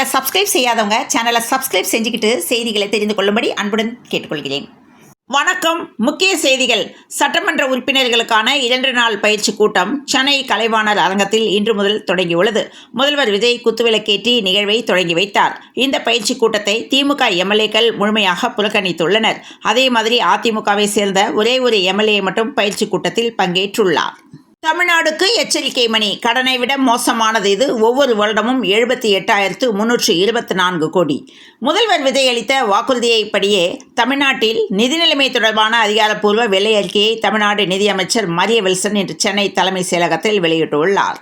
சேனலை சப்ஸ்கிரைப் செய்யாதவங்க சேனலை சப்ஸ்கிரைப் செஞ்சுக்கிட்டு செய்திகளை தெரிந்து கொள்ளும்படி அன்புடன் கேட்டுக்கொள்கிறேன். வணக்கம். முக்கிய செய்திகள். சட்டமன்ற உறுப்பினர்களுக்கான 2 நாள் பயிற்சி கூட்டம் சென்னை கலைவாணர் அரங்கத்தில் இன்று முதல் தொடங்கியுள்ளது. முதல்வர் விஜய் குத்துவிளக்கேற்றி நிகழ்வை தொடங்கி வைத்தார். இந்த பயிற்சி கூட்டத்தை திமுக எம்எல்ஏக்கள் முழுமையாக புறக்கணித்துள்ளனர். அதே மாதிரி அதிமுகவை சேர்ந்த ஒரே ஒரு எம்எல்ஏ மட்டும் பயிற்சி கூட்டத்தில் பங்கேற்றுள்ளார். தமிழ்நாடுக்கு எச்சரிக்கை மணி. கடனை விட மோசமானது இது. ஒவ்வொரு வருடமும் 78,324 கோடி. முதல்வர் விஜய் அளித்த வாக்குறுதியைப்படியே தமிழ்நாட்டில் நிதி நிலைமை தொடர்பான அதிகாரப்பூர்வ வெள்ளை அறிக்கையை தமிழ்நாடு நிதியமைச்சர் மரிய வில்சன் இன்று சென்னை தலைமைச் செயலகத்தில் வெளியிட்டுள்ளார்.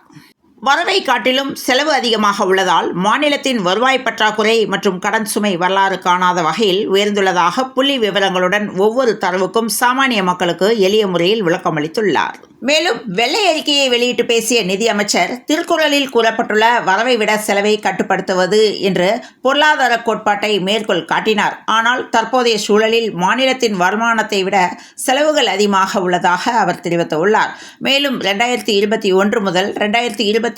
வரவை காட்டிலும் செலவு அதிகமாக உள்ளதால் மாநிலத்தின் வருவாய் பற்றாக்குறை மற்றும் கடன் சுமை வரலாறு காணாத வகையில் உயர்ந்துள்ளதாக புள்ளி விவரங்களுடன் ஒவ்வொரு தரவுக்கும் சாமானிய மக்களுக்கு எளிய முறையில் விளக்கமளித்துள்ளார். மேலும் வெள்ளை அறிக்கையை வெளியிட்டு பேசிய நிதியமைச்சர் திருக்குறளில் கூறப்பட்டுள்ள வரவை விட செலவை கட்டுப்படுத்துவது என்று பொருளாதார கோட்பாட்டை மேற்கோள் காட்டினார். ஆனால் தற்போதைய சூழலில் மாநிலத்தின் வருமானத்தை விட செலவுகள் அதிகமாக உள்ளதாக அவர் தெரிவித்துள்ளார். மேலும் 2021 முதல் 2026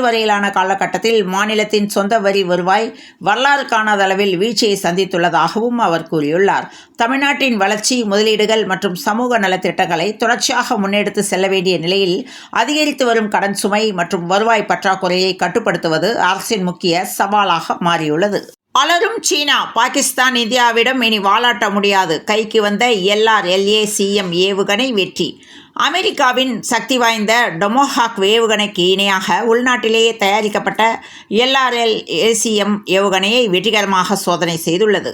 வரையிலான காலகட்டத்தில் மாநிலத்தின் சொந்த வரி வருவாய் வரலாறு காணாத அளவில் வீழ்ச்சியை சந்தித்துள்ளதாகவும் அவர் கூறியுள்ளார். தமிழ்நாட்டின் வளர்ச்சி, முதலீடுகள் மற்றும் சமூக நலத்திட்டங்களை தொடர்ச்சியாக முன்னெடுத்து செல்ல வேண்டிய நிலையில் அதிகரித்து வரும் கடன் சுமை மற்றும் வருவாய் பற்றாக்குறையை கட்டுப்படுத்துவது அரசின் முக்கிய சவாலாக மாறியுள்ளது. அலரும் சீனா. பாகிஸ்தான் இந்தியாவிடம் இனி வாலாட்ட முடியாது. கைக்கு வந்த LRLACM ஏவுகணை வெற்றி. அமெரிக்காவின் சக்தி வாய்ந்த டொமோஹாக் ஏவுகணைக்கு இணையாக உள்நாட்டிலேயே தயாரிக்கப்பட்ட LRLACM ஏவுகணையை வெற்றிகரமாக சோதனை செய்துள்ளது.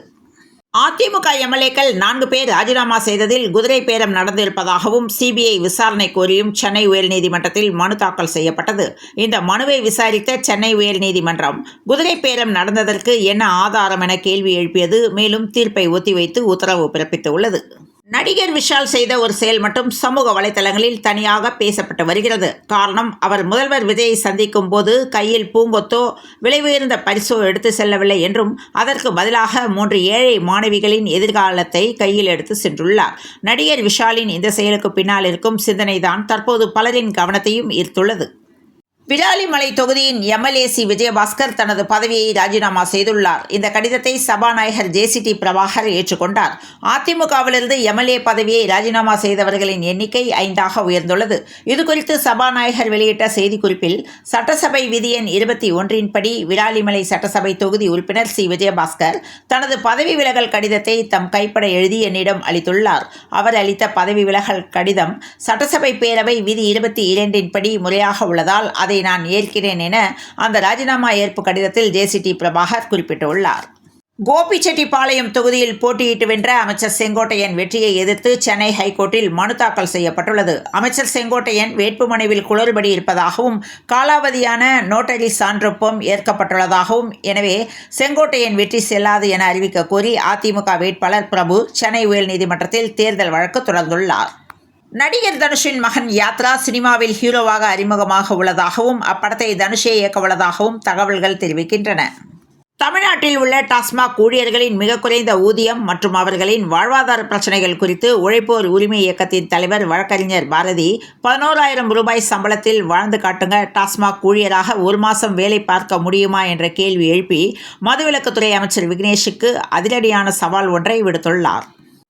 அதிமுக எம்எல்ஏக்கள் 4 பேர் ராஜினாமா செய்ததில் குதிரை பேரம் நடந்திருப்பதாகவும் சிபிஐ விசாரணை கோரியும் சென்னை உயர்நீதிமன்றத்தில் மனு தாக்கல் செய்யப்பட்டது. இந்த மனுவை விசாரித்த சென்னை உயர்நீதிமன்றம் குதிரை பேரம் நடந்ததற்கு என்ன ஆதாரம் என கேள்வி எழுப்பியது. மேலும் தீர்ப்பை ஒத்திவைத்து உத்தரவு பிறப்பித்துள்ளது. நடிகர் விஷால் செய்த ஒரு செயல் மட்டும் சமூக வலைதளங்களில் தனியாக பேசப்பட்டு வருகிறது. காரணம், அவர் முதல்வர் விஜயை சந்திக்கும் போது கையில் பூங்கொத்தோ விலை உயர்ந்த பரிசோ எடுத்து செல்லவில்லை என்றும் அதற்கு பதிலாக 3 ஏழை மாணவிகளின் எதிர்காலத்தை கையில் எடுத்து சென்றுள்ளார். நடிகர் விஷாலின் இந்த செயலுக்கு பின்னால் இருக்கும் சிந்தனைதான் தற்போது பலரின் கவனத்தையும் ஈர்த்துள்ளது. விராலிமலை தொகுதியின் எம்எல்ஏ சி. விஜயபாஸ்கர் தனது பதவியை ராஜினாமா செய்துள்ளார். இந்த கடிதத்தை சபாநாயகர் JCT பிரபாகர் ஏற்றுக்கொண்டார். அதிமுகவிலிருந்து எம்எல்ஏ பதவியை ராஜினாமா செய்தவர்களின் எண்ணிக்கை 5ஆக உயர்ந்துள்ளது. இதுகுறித்து சபாநாயகர் வெளியிட்ட செய்திக்குறிப்பில் சட்டசபை விதி எண் 21 படி விராலிமலை சட்டசபை தொகுதி உறுப்பினர் சி. விஜயபாஸ்கர் தனது பதவி விலகல் கடிதத்தை தம் கைப்பட எழுதி என்னிடம் அளித்துள்ளார். அவர் அளித்த பதவி விலகல் கடிதம் சட்டசபை பேரவை விதி 22 படி முறையாக உள்ளதால் அதை நான் ஏற்கிறேன் என அந்த ராஜினாமா ஏற்பு கடிதத்தில் JCT பிரபாகர் குறிப்பிட்டுள்ளார். கோபிச்செட்டிப்பாளையம் தொகுதியில் போட்டியிட்டு வென்ற அமைச்சர் செங்கோட்டையன் வெற்றியை எதிர்த்து சென்னை ஹைகோர்ட்டில் மனு தாக்கல் செய்யப்பட்டுள்ளது. அமைச்சர் செங்கோட்டையன் வேட்புமனுவில் குளறுபடி இருப்பதாகவும் காலாவதியான நோட்டரி சான்றொப்பம் ஏற்கப்பட்டுள்ளதாகவும், எனவே செங்கோட்டையன் வெற்றி செல்லாது என அறிவிக்க கோரி அதிமுக வேட்பாளர் பிரபு சென்னை உயர்நீதிமன்றத்தில் தேர்தல் வழக்கு தொடர்ந்துள்ளார். நடிகர் தனுஷின் மகன் யாத்ரா சினிமாவில் ஹீரோவாக அறிமுகமாக உள்ளதாகவும் அப்படத்தை தனுஷே இயக்க உள்ளதாகவும் தகவல்கள் தெரிவிக்கின்றன. தமிழ்நாட்டில் உள்ள டாஸ்மாக் ஊழியர்களின் மிக குறைந்த ஊதியம் மற்றும் அவர்களின் வாழ்வாதார பிரச்சனைகள் குறித்து உழைப்போர் உரிமை இயக்கத்தின் தலைவர் வழக்கறிஞர் பாரதி 11,000 ரூபாய் சம்பளத்தில் வாழ்ந்து காட்டுங்க, டாஸ்மாக் ஊழியராக 1 மாதம் வேலை பார்க்க முடியுமா என்ற கேள்வி எழுப்பி மதுவிலக்குத்துறை அமைச்சர் விக்னேஷுக்கு அதிரடியான சவால் ஒன்றை விடுத்துள்ளார்.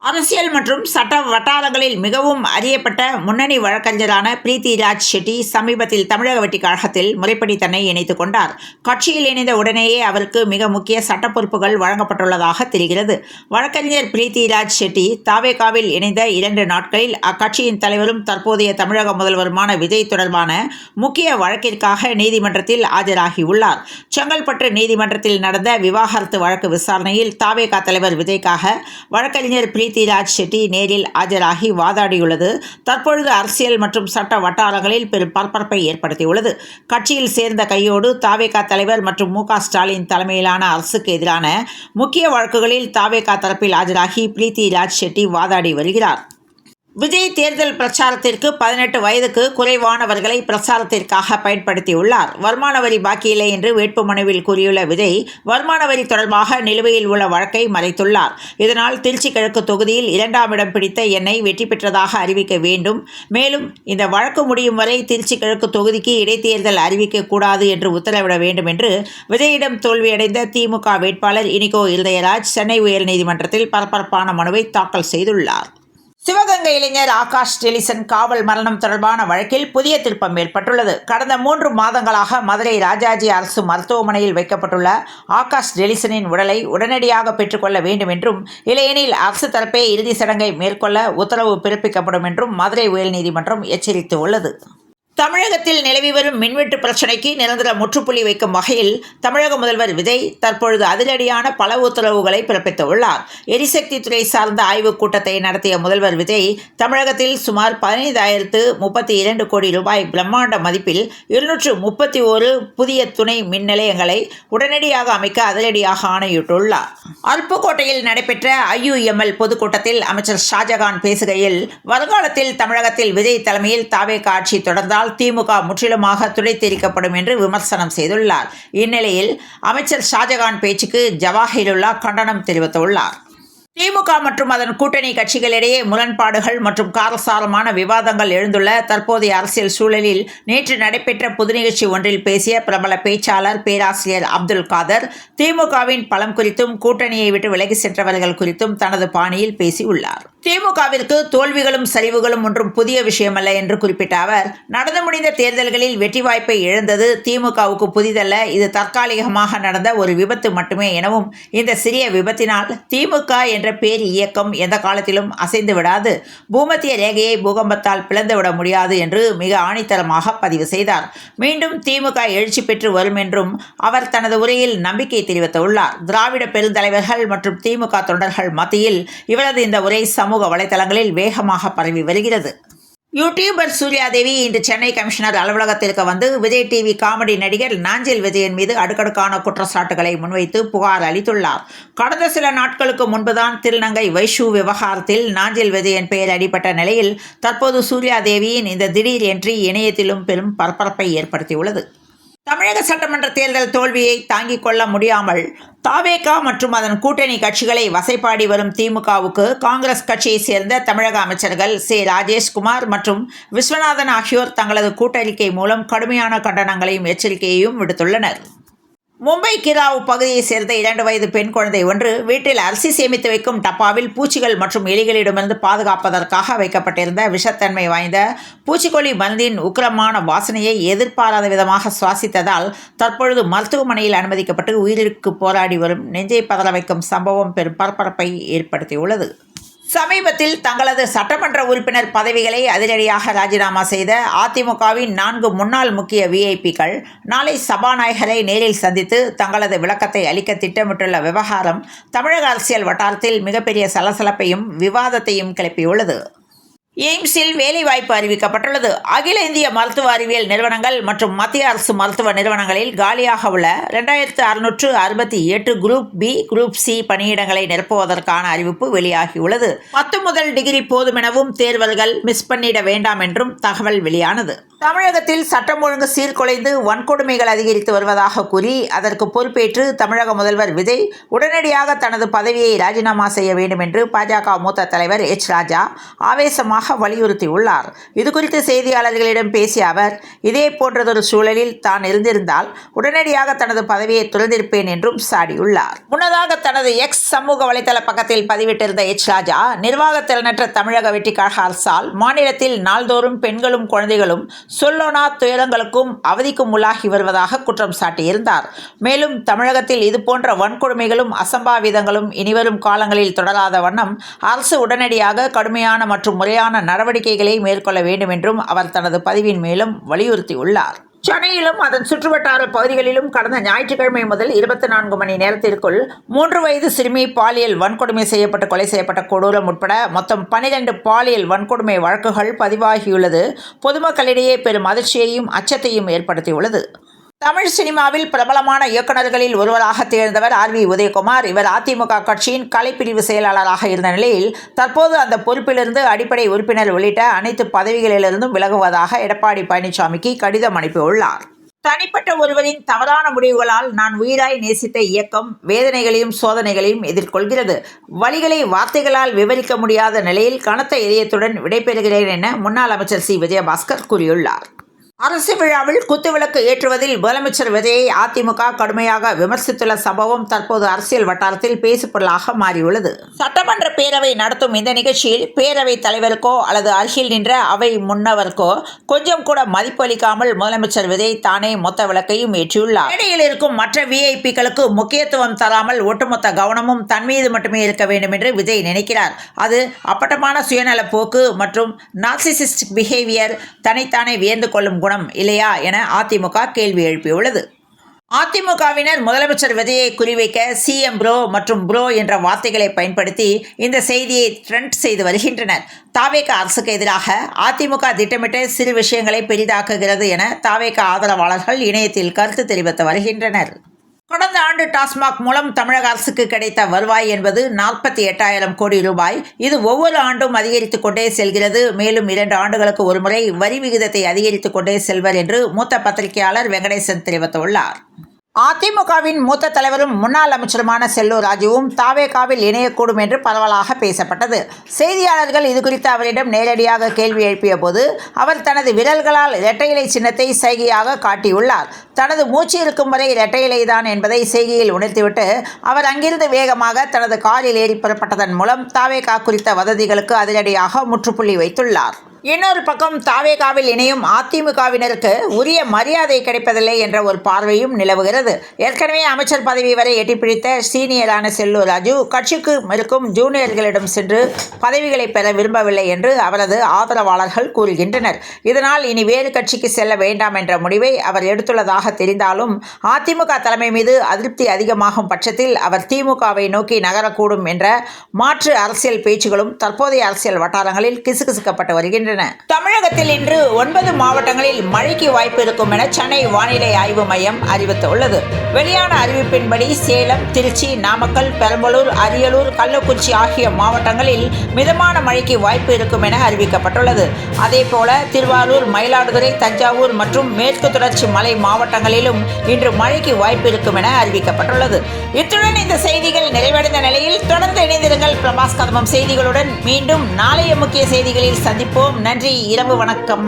அரசியல் மற்றும் சட்ட வட்டாரங்களில் மிகவும் அறியப்பட்ட முன்னணி வழக்கறிஞரான பிரீத்தி ராஜ் ஷெட்டி சமீபத்தில் தமிழக வெற்றி கழகத்தில் முறைப்படி தன்னை இணைத்துக் கொண்டார். கட்சியில் இணைந்த உடனேயே அவருக்கு மிக முக்கிய சட்ட பொறுப்புகள் வழங்கப்பட்டுள்ளதாக தெரிகிறது. வழக்கறிஞர் பிரீத்தி ராஜ் ஷெட்டி தாவேகாவில் இணைந்த 2 நாட்களில் அக்கட்சியின் தலைவரும் தற்போதைய தமிழக முதல்வருமான விஜய் தொடர்பான முக்கிய வழக்கிற்காக நீதிமன்றத்தில் ஆஜராகியுள்ளார். செங்கல்பட்டு நீதிமன்றத்தில் நடந்த விவாகரத்து வழக்கு விசாரணையில் தாவேகா தலைவர் விஜய்க்காக வழக்கறிஞர் பிரீத்தி ராஜ் ஷெட்டி நேரில் ஆஜராகி வாதாடியுள்ளது தற்பொழுது அரசியல் மற்றும் சட்ட வட்டாரங்களில் பெரும் பரபரப்பை ஏற்படுத்தியுள்ளது. கட்சியில் சேர்ந்த கையோடு தாவேகா தலைவர் மற்றும் மு.க. ஸ்டாலின் தலைமையிலான அரசுக்கு எதிரான முக்கிய வழக்குகளில் தாவேகா தரப்பில் ஆஜராகி பிரீத்தி ராஜ் ஷெட்டி வாதாடி வருகிறார். விஜய் தேர்தல் பிரச்சாரத்திற்கு 18 வயதுக்கு குறைவானவர்களை பிரச்சாரத்திற்காக பயன்படுத்தியுள்ளார். வருமான வரி பாக்கியில்லை என்று வேட்புமனுவில் கூறியுள்ள விஜய், வருமான வரி தொடர்பாக நிலுவையில் உள்ள வழக்கை மறைத்துள்ளார். இதனால் திருச்சி கிழக்கு தொகுதியில் 2ஆம் இடம் பிடித்த என்னை வெற்றி பெற்றதாக அறிவிக்க வேண்டும். மேலும் இந்த வழக்கு முடியும் வரை திருச்சி கிழக்கு தொகுதிக்கு இடைத்தேர்தல் அறிவிக்கக்கூடாது என்று உத்தரவிட வேண்டும் என்று விஜயிடம் தோல்வியடைந்த திமுக வேட்பாளர் இனிகோ இருதயராஜ் சென்னை உயர்நீதிமன்றத்தில் பரபரப்பான மனுவை தாக்கல் செய்துள்ளார். சிவகங்கை இளைஞர் ஆகாஷ் டெலிசன் காவல் மரணம் தொடர்பான வழக்கில் புதிய திருப்பம் ஏற்பட்டுள்ளது. கடந்த 3 மாதங்களாக மதுரை ராஜாஜி அரசு மருத்துவமனையில் வைக்கப்பட்டுள்ள ஆகாஷ் டெலிசனின் உடலை உடனடியாக பெற்றுக்கொள்ள வேண்டும் என்றும், இல்லையெனில் அரசு தரப்பே இறுதி சடங்கை மேற்கொள்ள உத்தரவு பிறப்பிக்கப்படும் என்றும் மதுரை உயர்நீதிமன்றம் எச்சரித்துள்ளது. தமிழகத்தில் நிலவி வரும் மின்வெட்டு பிரச்சினைக்கு நிரந்தர முற்றுப்புள்ளி வைக்கும் வகையில் தமிழக முதல்வர் விஜய் தற்பொழுது அதிரடியான பல உத்தரவுகளை பிறப்பித்துள்ளார். எரிசக்தி துறை சார்ந்த ஆய்வுக் கூட்டத்தை நடத்திய முதல்வர் விஜய், தமிழகத்தில் சுமார் 15,032 கோடி ரூபாய் பிரம்மாண்ட மதிப்பில் 231 புதிய துணை மின் நிலையங்களை உடனடியாக அமைக்க அதிரடியாக ஆணையிட்டுள்ளார். அருப்புக்கோட்டையில் நடைபெற்ற IUML பொதுக்கூட்டத்தில் அமைச்சர் ஷாஜகான் பேசுகையில், வருங்காலத்தில் தமிழகத்தில் விஜய் தலைமையில் தாவேக ஆட்சி தொடர்ந்தால் திமுக முற்றிலுமாக துடைத்தெறிக்கப்படும் என்று விமர்சனம் செய்துள்ளார். இந்நிலையில் அமைச்சர் ஷாஜகான் பேச்சுக்கு ஜவாஹிருல்லா கண்டனம் தெரிவித்துள்ளார். திமுக மற்றும் அதன் கூட்டணி கட்சிகளிடையே முரண்பாடுகள் மற்றும் காரசாரமான விவாதங்கள் எழுந்துள்ள தற்போதைய அரசியல் சூழலில் நேற்று நடைபெற்ற பொது நிகழ்ச்சி ஒன்றில் பேசிய பிரபல பேச்சாளர் பேராசிரியர் அப்துல் காதர், திமுகவின் பலம் குறித்தும் கூட்டணியை விட்டு விலகி சென்றவர்கள் குறித்தும் தனது பாணியில் பேசியுள்ளார். திமுகவிற்கு தோல்விகளும் சரிவுகளும் ஒன்றும் புதிய விஷயமல்ல என்று குறிப்பிட்ட அவர், நடந்து முடிந்த தேர்தல்களில் வெற்றி வாய்ப்பை இழந்தது திமுகவுக்கு புதிதல்ல, இது தற்காலிகமாக நடந்த ஒரு விபத்து மட்டுமே எனவும், இந்த சிறிய விபத்தினால் திமுக என்ற பேர் இயக்கம் எந்த காலத்திலும் அசைந்து விடாது, பூமத்திய ரேகையை பூகம்பத்தால் பிளந்துவிட முடியாது என்று மிக ஆணித்தரமாக பதிவு செய்தார். மீண்டும் திமுக எழுச்சி பெற்று வரும் என்றும் அவர் தனது உரையில் நம்பிக்கை தெரிவித்துள்ளார். திராவிட பெருந்தலைவர்கள் மற்றும் திமுக தொண்டர்கள் மத்தியில் இவரது இந்த உரை சமூக வலைதளங்களில் வேகமாக பரவி வருகிறது. யூடியூபர் சூர்யாதேவி இன்று சென்னை கமிஷனர் அலுவலகத்திற்கு வந்து விஜய் டிவி காமெடி நடிகர் நாஞ்சில் விஜயன் மீது அடுக்கடுக்கான குற்றச்சாட்டுகளை முன்வைத்து புகார் அளித்துள்ளார். கடந்த சில நாட்களுக்கு முன்புதான் திருநங்கை வைஷு விவகாரத்தில் நாஞ்சில் விஜயன் பெயர் அடிபட்ட நிலையில் தற்போது சூர்யாதேவியின் இந்த திடீர் என்ட்ரி இணையத்திலும் பெரும் பரபரப்பை ஏற்படுத்தியுள்ளது. தமிழக சட்டமன்ற தேர்தல் தோல்வியை தாங்கிக் கொள்ள முடியாமல் தாவேக மற்றும் அதன் கூட்டணி கட்சிகளை வசைபாடி வரும் திமுகவுக்கு காங்கிரஸ் கட்சியைச் சேர்ந்த தமிழக அமைச்சர்கள் ராஜேஷ்குமார் மற்றும் விஸ்வநாதன் ஆகியோர் தங்களது கூட்டறிக்கை மூலம் கடுமையான கண்டனங்களையும் எச்சரிக்கையையும் விடுத்துள்ளனர். மும்பை கிராவ் பகுதியைச் சேர்ந்த 2 வயது பெண் குழந்தை ஒன்று வீட்டில் அரிசி சேமித்து வைக்கும் டப்பாவில் பூச்சிகள் மற்றும் எலிகளிடமிருந்து பாதுகாப்பதற்காக வைக்கப்பட்டிருந்த விஷத்தன்மை வாய்ந்த பூச்சிக்கொல்லி மருந்தின் உக்கிரமான வாசனையை எதிர்பாராத விதமாக சுவாசித்ததால் தற்பொழுது மருத்துவமனையில் அனுமதிக்கப்பட்டு உயிருக்கு போராடி வரும் நெஞ்சை பதற வைக்கும் சம்பவம் பெரும் பரபரப்பை ஏற்படுத்தியுள்ளது. சமீபத்தில் தங்களது சட்டமன்ற உறுப்பினர் பதவிகளை அதிரடியாக ராஜினாமா செய்த அதிமுகவின் 4 முன்னாள் முக்கிய விஐபிக்கள் நாளை சபாநாயகரை நேரில் சந்தித்து தங்களது விளக்கத்தை அளிக்க திட்டமிட்டுள்ள விவகாரம் தமிழக அரசியல் வட்டாரத்தில் மிகப்பெரிய சலசலப்பையும் விவாதத்தையும் கிளப்பியுள்ளது. எய்ம்ஸில் வேலைவாய்ப்பு அறிவிக்கப்பட்டுள்ளது. அகில இந்திய மருத்துவ அறிவியல் நிறுவனங்கள் மற்றும் மத்திய அரசு மருத்துவ நிறுவனங்களில் காலியாக உள்ள 2668 குரூப் பி, குரூப் சி பணியிடங்களை நிரப்புவதற்கான அறிவிப்பு வெளியாகியுள்ளது. 10 முதல் டிகிரி போதுமெனவும் தேர்வர்கள் மிஸ் பண்ணிட வேண்டாம் என்றும் தகவல் வெளியானது. தமிழகத்தில் சட்டம் ஒழுங்கு சீர்குலைந்து வன்கொடுமைகள் அதிகரித்து வருவதாக கூறி அதற்கு பொறுப்பேற்று தமிழக முதல்வர் விஜய் உடனடியாக தனது பதவியை ராஜினாமா செய்ய வேண்டும் என்று பாஜக மூத்த தலைவர் ராஜா ஆவேசமாக வலியுறுத்தியுள்ளார். இதுகுறித்து செய்தியாளர்களிடம் பேசிய அவர், இதே போன்றதொரு சூழலில் தான் இருந்திருந்தால் உடனடியாக தனது பதவியை துறந்திருப்பேன் என்றும் சாடியுள்ளார். முன்னதாக தனது எக்ஸ் சமூக வலைதள பக்கத்தில் பதிவிட்டிருந்த ராஜா, நிர்வாக திறனற்ற தமிழக வெற்றிக்கழக அரசால் மாநிலத்தில் நாள்தோறும் பெண்களும் குழந்தைகளும் சொல்லோனா துயரங்களுக்கும் அவதிக்கும் உள்ளாகி வருவதாக குற்றம் சாட்டியிருந்தார். மேலும் தமிழகத்தில் இதுபோன்ற வன்கொடுமைகளும் அசம்பாவிதங்களும் இனிவரும் காலங்களில் தொடராத வண்ணம் அரசு உடனடியாக கடுமையான மற்றும் முறையான நடவடிக்கைகளை மேற்கொள்ள வேண்டும் என்றும் அவர் தனது பதிவின் மேலும் வலியுறுத்தியுள்ளார். சென்னையிலும் அதன் சுற்றுவட்டார பகுதிகளிலும் கடந்த ஞாயிற்றுக்கிழமை முதல் 24 மணி நேரத்திற்குள் 3 வயது சிறுமி பாலியல் வன்கொடுமை செய்யப்பட்டு கொலை செய்யப்பட்ட கொடூரம் உட்பட மொத்தம் 12 பாலியல் வன்கொடுமை வழக்குகள் பதிவாகியுள்ளது பொதுமக்களிடையே பெரும் அதிர்ச்சியையும் அச்சத்தையும் ஏற்படுத்தியுள்ளது. தமிழ் சினிமாவில் பிரபலமான இயக்குநர்களில் ஒருவராக திகழ்ந்தவர் ஆர்.வி. உதயகுமார். இவர் அதிமுக கட்சியின் கலைப்பிரிவு செயலாளராக இருந்த நிலையில் தற்போது அந்த பொறுப்பிலிருந்து அடிப்படை உறுப்பினர் உள்ளிட்ட அனைத்து பதவிகளிலிருந்தும் விலகுவதாக எடப்பாடி பழனிசாமிக்கு கடிதம் அனுப்பியுள்ளார். தனிப்பட்ட ஒருவரின் தவறான முடிவுகளால் நான் உயிராய் நேசித்த இயக்கம் வேதனைகளையும் சோதனைகளையும் எதிர்கொள்கிறது. வலிகளை வார்த்தைகளால் விவரிக்க முடியாத நிலையில் கனத்த இதயத்துடன் விடைபெறுகிறேன் என முன்னாள் அமைச்சர் சி. விஜயபாஸ்கர் கூறியுள்ளார். அரசு விழாவில் குத்துவிளக்கு ஏற்றுவதில் முதலமைச்சர் விஜயை அதிமுக கடுமையாக விமர்சித்துள்ள சம்பவம் தற்போது அரசியல் வட்டாரத்தில் பேசுபொருளாக மாறியுள்ளது. சட்டமன்ற பேரவை நடத்தும் இந்த நிகழ்ச்சியில் பேரவைத் தலைவருக்கோ அல்லது அருகில் நின்ற அவை முன்னவருக்கோ கொஞ்சம் கூட மதிப்பு அளிக்காமல் முதலமைச்சர் விஜய் தானே மொத்த விளக்கையும் ஏற்றியுள்ளார். மேடையில் இருக்கும் மற்ற விஐபிக்களுக்கு முக்கியத்துவம் தராமல் ஒட்டுமொத்த கவனமும் தன் மீது மட்டுமே இருக்க வேண்டும் என்று விஜய் நினைக்கிறார். அது அப்பட்டமான சுயநல போக்கு மற்றும் நார்சிசிஸ்டிக் பிஹேவியர், தன்னைத்தானே வியந்து கொள்ளும் இல்லையா என அதிமுக கேள்வி எழுப்பியுள்ளது. அதிமுகவினர் முதலமைச்சர் விஜயை குறிவைக்க சிஎம் ப்ரோ மற்றும் ப்ரோ என்ற வார்த்தைகளை பயன்படுத்தி இந்த செய்தியை ட்ரெண்ட் செய்து வருகின்றனர். தாவேகா அரசுக்கு எதிராக அதிமுக திட்டமிட்ட சிறு விஷயங்களை பெரிதாக்குகிறது என தாவேகா ஆதரவாளர்கள் இணையத்தில் கருத்து தெரிவித்து வருகின்றனர். கடந்த ஆண்டு டாஸ்மாக் மூலம் தமிழக அரசுக்கு கிடைத்த வருவாய் என்பது 48,000 கோடி ரூபாய். இது ஒவ்வொரு ஆண்டும் அதிகரித்துக் கொண்டே செல்கிறது. மேலும் 2 ஆண்டுகளுக்கு ஒருமுறை வரி விகிதத்தை அதிகரித்துக் கொண்டே செல்வர் என்று மூத்த பத்திரிகையாளர் வெங்கடேசன் தெரிவித்துள்ளார். அதிமுகவின் மூத்த தலைவரும் முன்னாள் அமைச்சருமான செல்லூர் ராஜுவும் தாவேகாவில் இணையக்கூடும் என்று பரவலாக பேசப்பட்டது. செய்தியாளர்கள் இதுகுறித்து அவரிடம் நேரடியாக கேள்வி எழுப்பிய போது அவர் தனது விரல்களால் இரட்டை இலை சின்னத்தை சைகையாக காட்டியுள்ளார். தனது மூச்சு இருக்கும் வரை இரட்டை இலைதான் என்பதை செய்கையில் உணர்த்திவிட்டு அவர் அங்கிருந்து வேகமாக தனது காரில் ஏறி புறப்பட்டதன் மூலம் தாவேகா குறித்த வதந்திகளுக்கு அதிரடியாக முற்றுப்புள்ளி வைத்துள்ளார். இன்னொரு பக்கம் தாவேகாவில் இணையும் அதிமுகவினருக்கு உரிய மரியாதை கிடைப்பதில்லை என்ற ஒரு பார்வையும் நிலவுகிறது. ஏற்கனவே அமைச்சர் பதவி வரை எட்டிப்பிடித்த சீனியரான செல்லூர் ராஜு கட்சிக்கு இருக்கும் ஜூனியர்களிடம் சென்று பதவிகளை பெற விரும்பவில்லை என்று அவரது ஆதரவாளர்கள் கூறுகின்றனர். இதனால் இனி வேறு கட்சிக்கு செல்ல வேண்டாம் என்ற முடிவை அவர் எடுத்துள்ளதாக தெரிந்தாலும் அதிமுக தலைமை மீது அதிருப்தி அதிகமாகும் பட்சத்தில் அவர் திமுகவை நோக்கி நகரக்கூடும் என்ற மாற்று அரசியல் பேச்சுகளும் தற்போதைய அரசியல் வட்டாரங்களில் கிசுகிசுக்கப்பட்டு வருகின்றன. தமிழகத்தில் இன்று 9 மாவட்டங்களில் மழைக்கு வாய்ப்பு இருக்கும் என சென்னை வானிலை ஆய்வு மையம் அறிவித்துள்ளது. வெளியான அறிவிப்பின்படி சேலம், திருச்சி, நாமக்கல், பெரம்பலூர், அரியலூர், கள்ளக்குறிச்சி ஆகிய மாவட்டங்களில் மிதமான மழைக்கு வாய்ப்பு இருக்கும் என அறிவிக்கப்பட்டுள்ளது. அதேபோல திருவாரூர், மயிலாடுதுறை, தஞ்சாவூர் மற்றும் மேற்கு தொடர்ச்சி மலை மாவட்டங்களிலும் இன்று மழைக்கு வாய்ப்பு இருக்கும் என அறிவிக்கப்பட்டுள்ளது. இத்துடன் இந்த செய்திகள் நிறைவடைந்த நிலையில் தொடர்ந்து இணைந்திருங்கள் பிரபாஸ் கதம்பம் செய்திகளுடன். மீண்டும் நாளைய முக்கிய செய்திகளில் சந்திப்போம். நன்றி. இரவு வணக்கம்.